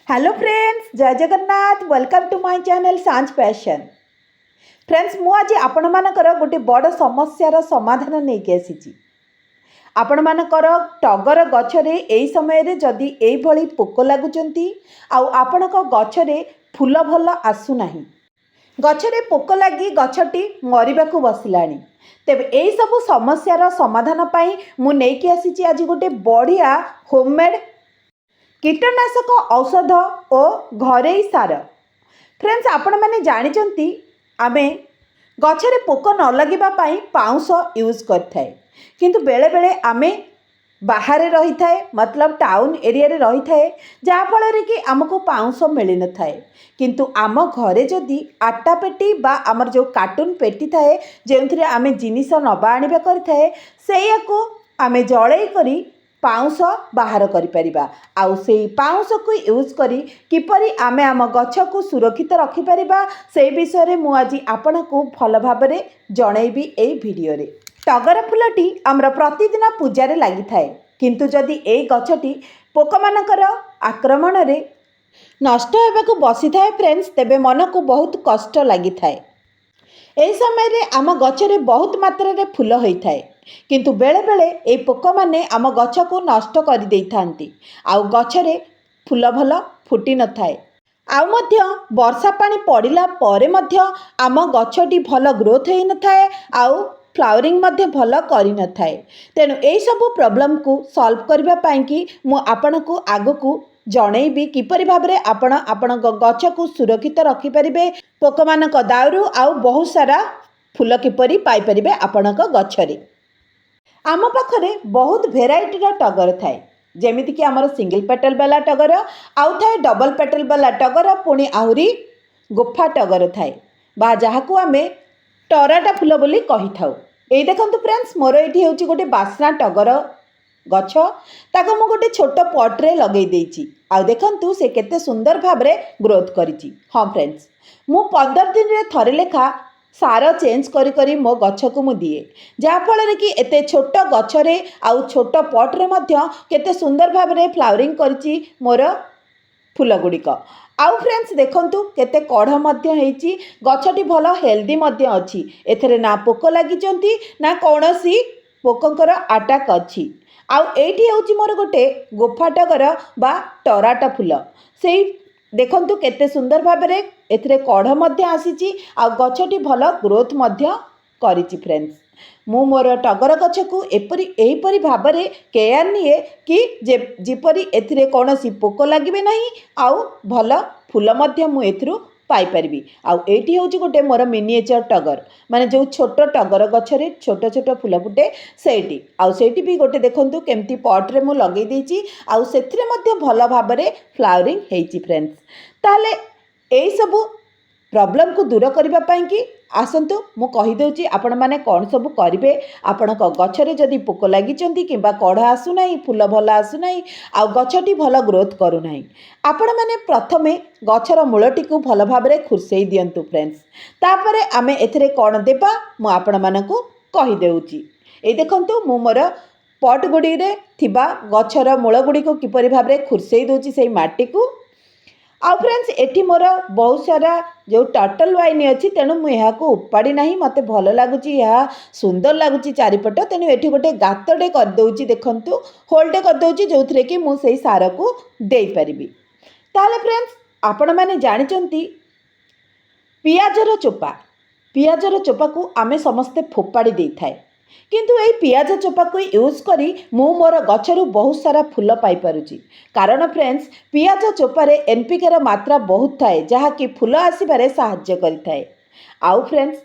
Hello friends, जय Jagannath. Welcome to my channel Sanjh passion. Friends, मु आज आपण मानकर गोटे बड़ समस्यार समाधान नहीं के आसी। आपण मानकर टगर गछरे एई समय रे जदि एई भली पोक लागुचंती आउ आपणक गछरे फूल भल आसु नाही, गछरे पोक लगी गछटी मरिबाकू बसिलाणी। तेबे एई सब समस्यार समाधान पाई मु नहीं के आसी आज गोटे बढ़िया होममेड कीटनाशक औषध और घरेई सार। फ्रेंड्स, आपण मैंने जानी आमे गछरे पोक न लगिबा पाई पाउंस यूज करथाए, किंतु बेले बेले आमे बाहर रही थाए, मतलब टाउन एरिया रे रही थाए, जहाँ फल कि आमको पाउंस मिल न थाए। किंतु आम घरे जदि आटा पेटी बा आमर जो कार्टून पेटी थाए जो आमे जिनिस नबा आनिबा करथाए, सेया को आमे जळेई करी पाउंस बाहर करिपरिबा। आउ से पाउंस को यूज करी किपरि आमे आम गछ को सुरक्षित रखिपरिबा से विषय मु आज आपण को भल भाबरे जणैबी एई वीडियो रे। टगर फूलटी आमर प्रतिदिन पूजा लगी थाए, किंतु जदि एई गछटी पोक मानकर आक्रमण रे नष्ट होबाकू बसी थाए फ्रेंड्स, तेबे मन को बहुत कष्ट लगी थाए। एई समय रे आम गछरे बहुत मात्रा रे फूल होता है, किंतु बेले बेले ए पोक माने आम गछ को नष्ट कर देई थांती। आउ गछरे फूल भल फुटी न थाए। आउ मध्य वर्षा पानी पड़िला परे मध्य आम गछटी भल ग्रोथ होई न थाए, आउ फ्लावरिंग मध्य भल करि न थाए। तेणु एई सब प्रॉब्लम को सॉल्व करबा पाई कि मु आपण को आगो को जणैबी किपरि भाबरे आपण गछ को सुरक्षित रखि परिबे, पोक मानक दाउरू आउ बहुत सारा फूल किपरि पाई परिबे आपणक गछरे। आम पाखरे बहुत भेराइटीर टगर थाए, जेमिति कि आमर सिंगल पेटल वाला टगर आउ थाए डबल पेटल वाला टगर, पुणी आहुरी गुफा टगर थाए बा जहाकू आमे टराटा फूल बोली कहि थाउ। एई देखंतु फ्रेंड्स, मोर एठी होउची गोटे बासना टगर गछ, ताको मु गोटे छोट पॉट रे लगेई देइची। आ देखंतु से केते सुंदर भाबरे ग्रोथ करिची। हाँ फ्रेंड्स, मु 15 दिन रे थरे लेखा सार चेंज करी करी मो गछ को मु दिए, जहाँ फल कि एते छोट गछरे आउ छोट पॉट रे मध्य केते सुंदर भाबरे फ्लावरिंग करिची मोर फूल गुड़िक। आउ फ्रेंड्स देखंतु केते कढ़ मध्य हेची, गछटी भल हेल्दी मध्य अछि। एथरे ना पोक लागिचंती ना कोनोसी पोकंकर अटैक अछि। आउ एठी होउची मोर गोटे गुफा टगर बा टराटा फूल। सेई देखंतु केते सुंदर भाबरे एथरे कढ़ मध्य आसीची, आउ गछटी भल ग्रोथ मध्य करिची। फ्रेंड्स, मु मोर टगर गछ को एहीपरि भाबरे केयर निए कि जेपरि एथिरे कोनोसी पोक लागिबे नाही, आउ भल फूल मध्य मु एथिरु पाई परिबी। आउ एठी होउची गोटे मोर मिनिएचर टगर, माने जो छोट टगर गछरे छोट छोट फूल फुटे सेठी। आउ सेठी भी गोटे देखंतु केमती पॉट रे मु लगेई देइची, आउ सेथिरे मध्य भल भाबरे फ्लावरिंग हेइची। फ्रेंड्स, ताले एई सब प्रॉब्लम को दूर करबा पाई कि आसंतु मु कहि देउची आपण माने कोन सब करिवे। आपणक गछरे जदि पोक लागिचंती किंबा कढ़ आसु नाही, फूल भल आसु नाही, आउ गछटी भल ग्रोथ करू नाही, आपण माने प्रथमे गछर मूलटी को भल भाबरे खुरसेई दियंतु। फ्रेंड्स, तापरे आमे एथिरे कोन देबा मु आपण मानकु कहि देउची। ए देखंतु मु मोर पॉट गुडी रे थिबा गछर मूल गुडी को किपरि भाबरे खुरसेई दोची सेई माटी को। आउ फ्रेंड्स, एठी मोर बहुत सारा जो टर्टल वाइन अच्छी, तेणु मुझे उपाड़ी ना, मत भल लगुच, यह सुंदर लगुच चारिपट। तेणु एठी गोटे गातटे करदे, देखंतु होलटे करदे जो थे कि मुझे सार को दे पारिबी। ताले फ्रेंड्स, आपण माने जानिचंती पियाजर चोपा को आमे समस्ते फोपाड़ी दे थाए, किंतु ए पियाज चोपा को यूज करी मु मोर गछरु बहुत सारा फूल पाई पारुची। कारण फ्रेंड्स, पियाज चोपारे एनपीके र मात्रा बहुत थाए, जहा कि फूल आसीबारे सहाय्य करिथाए। आउ फ्रेंड्स,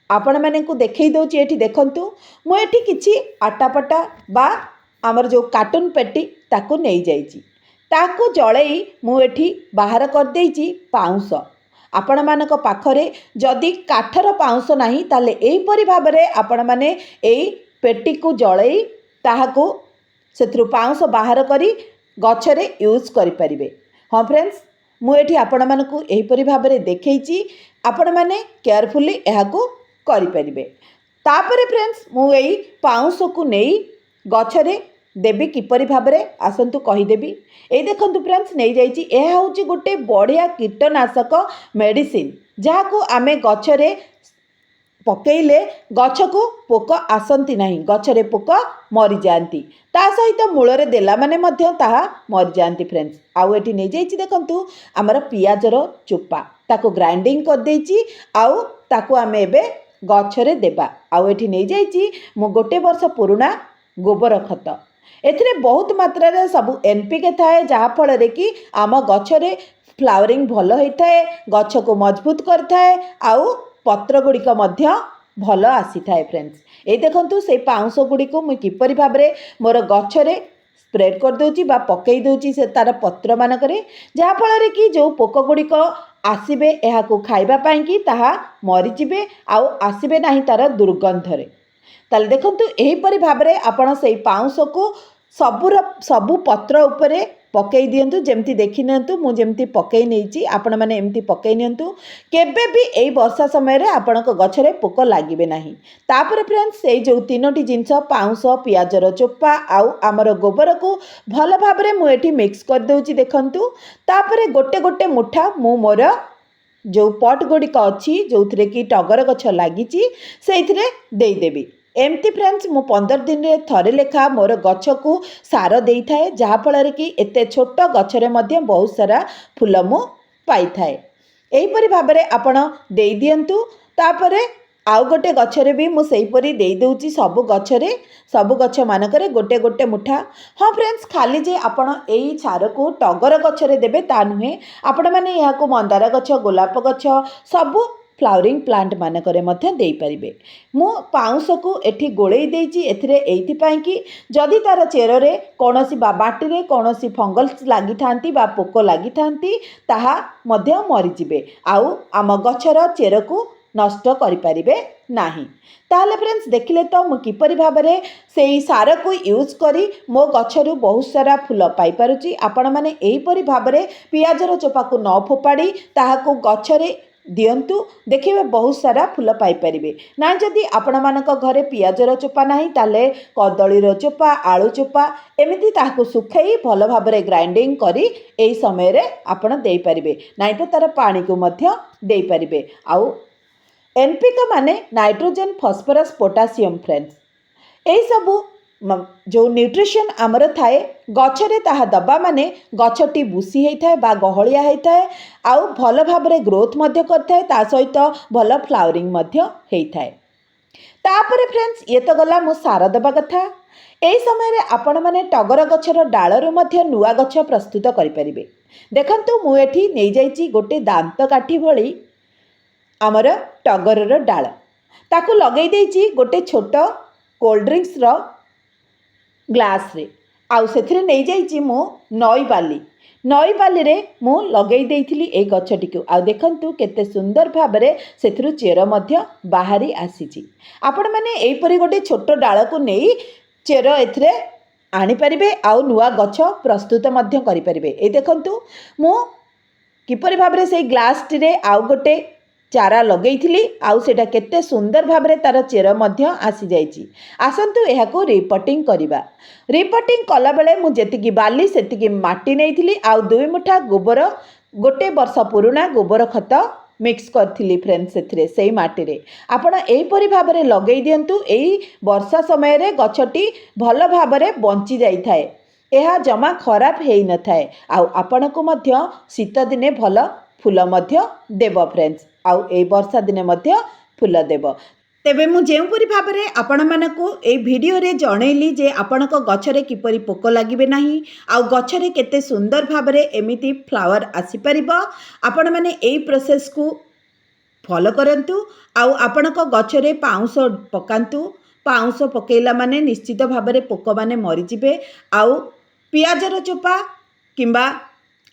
आपण माने को देखै दउची, एठी देखंतु मु एठी किछि आटापटा बा हमर जो कार्टून पेटी ताको नै जाईची, ताको जळेई मु एठी बाहर कर देइची पाउंस। आपण मानक पाखरे जदि काठर पाउंस नाही, ताले एहीपरि भाबरे आपण माने एई पेटी को जळेई ताहाको सेथरु पाउंस बाहर करी गछरे यूज करि परिबे। हाँ फ्रेंड्स, मु एठी आपण मानकु एहीपरि भाबरे देखैची, आपण माने केयरफुली एहाको करि परिबे। तापरे फ्रेंड्स, मु एई पाउंस को नेई गछरे देवी किपरि भाबरे आसंतु कहीदेवी। ये देखंतु फ्रेंड्स नहीं जाइए यह हूँ गोटे बढ़िया कीटनाशक मेडिसिन जहाँ को आमे गछरे पकेइले गछ को पोक आसंती नहीं, गछरे पोक मरी जाती, ता सहित मूलरे देला माने मध्य ताहा मरी जाती फ्रेंड्स। आउ एठी नहीं जाइए देखंतु आमर पियाजर चोपा ताको ग्राइंडिंग कर देइची आउ ताको आमे एबे गछरे देबा। आउ एठी नहीं जाइए मु गोटे वर्ष पुराना गोबर खत एथिरे बहुत मात्रा रे सब एनपीके थाए जहाँ फल कि आम गछरे फ्लावरिंग भल होता है, गछ को मजबूत करता है आउ पत्र गुड़िक भल आसी थाए फ्रेंड्स। ये देखंतु से पाउंश गुड़िक मुझे किपरि भाबरे मोर गछरे स्प्रेड कर दोची बा पकई दोची से तार पत्र मानकरे जहाँ फल कि जो पोक गुड़िक आसबे यहाँ खाइबा पाई कि ताहा मरीजिबे आउ आसबे नहीं तार दुर्गंधरे। ताले देखंतु एहीपरि भाबरे आपण से पाउंश को सबु पत्र उपरे पकई दियंतु। जेमती देखि नियंतु मु जेमती पकई नेछि आपण माने एमती पकई नियंतु, केबे भी एई वर्षा समय रे आपणक गछरे पोक लागिबे नाही। तापर फ्रेंड्स से जो तीनोटी जिंस पाउंश पियाजर चोपा आउ आमर गोबर को भल भाबरे मु एठी मिक्स कर दोछि देखंतु। तापर गोटे गोटे मुठा मु मोर जो पट गुड़िक अच्छी जो थरे कि टगर गछ लागिछि सेइथिरे देई देबी। एमती फ्रेंड्स मु 15 दिन रे थरे लेखा मोर गछ को सार देई थाए जहाँ फल कि एते छोट गछरे मध्य बहुत सारा फूल मु पाई थाए। एहीपरि भाबरे आपण देई दियंतु। तापरे आउ गोटे गछरे भी मु सेहीपरि देई दउची सब गछरे सब गछ मानकरे गोटे गोटे मुठा। हाँ फ्रेंड्स खाली जे आपण एई छार को टगर गछरे देबे ता नुहे, आपण माने यहाँ को मंदार गछ गोलाप गछ सबु फ्लावरिंग प्लांट मानकरे मध्य देई परिबे। मु पाउंश को एठी गोळेई देइची एथिरे एइथि पाई कि जदि तार चेररे कोनोसी बा बाटीरे कोनोसी फंगल्स लागि थांती बा पोको लागि थांती ताहा मध्य मरि जिबे आउ आम गछर चेर को नष्ट करि परिबे नाही। ताहले फ्रेंड्स देखिले तो मु किपरि भाबरे सेई सार को यूज करी मो गछरु बहुत सारा फूल पाई पारुची। आपण माने एहीपरि भाबरे पियाजर चोपा को न फोपाड़ी ताहाको गछरे दियंतु, देखिए बहुत सारा फूल पाई परिबे ना। जदि आपण मानक घरे पियाजर चोपा नाही ताले कदलीर चोपा आलू चोपा एमिति ताहाको सुखाई भल भाबरे ग्राइंडिंग करी एई समय रे आपण देई परिबे, नाइ तो तार पानी को मध्य देई परिबे। आउ एनपीके माने नाइट्रोजन फॉस्फोरस पोटासियम फ्रेंड्स एई सबु जो न्यूट्रिशन आमर थाए गछरे ताहा दबा माने गछटी बुसी होता है बा गहलिया होता है आउ भल भाबरे ग्रोथ मध्य करता है, ता सहित भल फ्लावरिंग मध्य होता है। तापर फ्रेंड्स ये तो गला मो सार दबा कथा। एई समय रे आपण माने टगर गछर डालरू मध्य नुआ गछ प्रस्तुत करि परिबे। देखंतु मु एठी नै जाइची गोटे दांत काठी भली आमर टगरर डाल ताकू लगेई देइची गोटे छोट कोल्ड ड्रिंक्स रो ग्लास रे आउ सेथिरे नै जाइची मु नई बाली रे मु लगेई देइथिली ए गछटी को। आउ देखंतु केते सुंदर भाबरे सेथिरु चेर मध्य बाहरी आसीची। आपण माने एइपरि गोटे छोट डाल को नेई चेर एथिरे आनी परिबे आउ नुआ गछ प्रस्तुत मध्य करि परिबे। ए देखंतु मु किपरि भाबरे सेई ग्लास टी रे आउ गोटे चारा लगेइथिली आउ सेटा केते सुंदर भाबरे तार चेर मध्य आसी जाइची। आसंतु एहाको रिपोर्टिंग करिबा। रिपोर्टिंग कला बेले मु जेतिकी बाली सेतिकी माटी नेइथिली आउ 2 मुठा गोबर गोटे वर्ष पुराना गोबर खत मिक्स करथिली फ्रेंड्स सेथिरे सेई माटी रे। आपण एहीपरि भाबरे लगेई दियंतु। एई वर्षा समय रे गछटी भल भाबरे बंची जाई थाए, एहा जमा खराब हेई न थाए आउ आपनको मध्य शीत दिने भल फूल मध्य देव फ्रेंड्स आउ ए वर्षा दिने मध्य फूल देव। तेबे मु जेउपरि भाबरे आपण मानकु ए वीडियो रे जणैली जे आपणक गछरे किपरि पोक लागिबे नाही आउ गछरे केते सुंदर भाबरे एमिति फ्लावर आसी परिबो। आपण माने एई प्रोसेस को फॉलो करंतु आउ आपणक गछरे पाउंश पकांतु। पाउंश पकेला माने निश्चित भाबरे पोक माने मरि जिबे। आउ पियाजर चोपा किंबा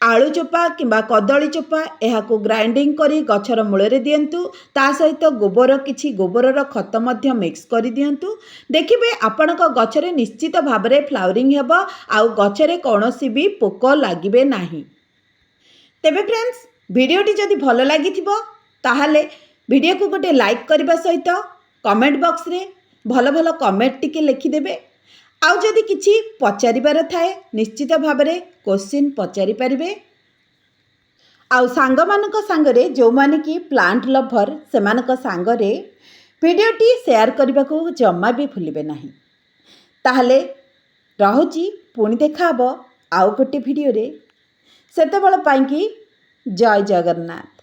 आलू चोपा किंबा कदली चोपा एहाको ग्राइंडिंग करी गछर मूलरे दियंतु। ता सहित गोबर किछि गोबरर खत मध्य मिक्स करी दियंतु। देखिबे आपणक गछरे निश्चित भाबरे फ्लावरिंग हेबो आउ गछरे कोनोसी भी पोक लागिबे नाही। तेबे फ्रेंड्स वीडियोटी जदि भल लागिथिबो ताहाले वीडियो को गोटे लाइक करबा सहित कमेंट बॉक्स रे भल भल कमेंट टिके लिखिदेबे। ଆଉ ଯଦି କିଛି ପଚାରିବାର ଥାଏ ନିଶ୍ଚିତ ଭାବରେ କ୍ୱେଶ୍ଚିନ୍ ପଚାରି ପାରିବେ। ଆଉ ସାଙ୍ଗମାନଙ୍କ ସାଙ୍ଗରେ ଯେଉଁମାନେ କି ପ୍ଲାଣ୍ଟ ଲଭର୍ ସେମାନଙ୍କ ସାଙ୍ଗରେ ଭିଡ଼ିଓଟି ସେୟାର କରିବାକୁ ଜମା ବି ଭୁଲିବେ ନାହିଁ। ତାହେଲେ ରହୁଛି, ପୁଣି ଦେଖା ହେବ ଆଉ ଗୋଟେ ଭିଡ଼ିଓରେ। ସେତେବେଳେ ପାଇଁକି ଜୟ ଜଗନ୍ନାଥ।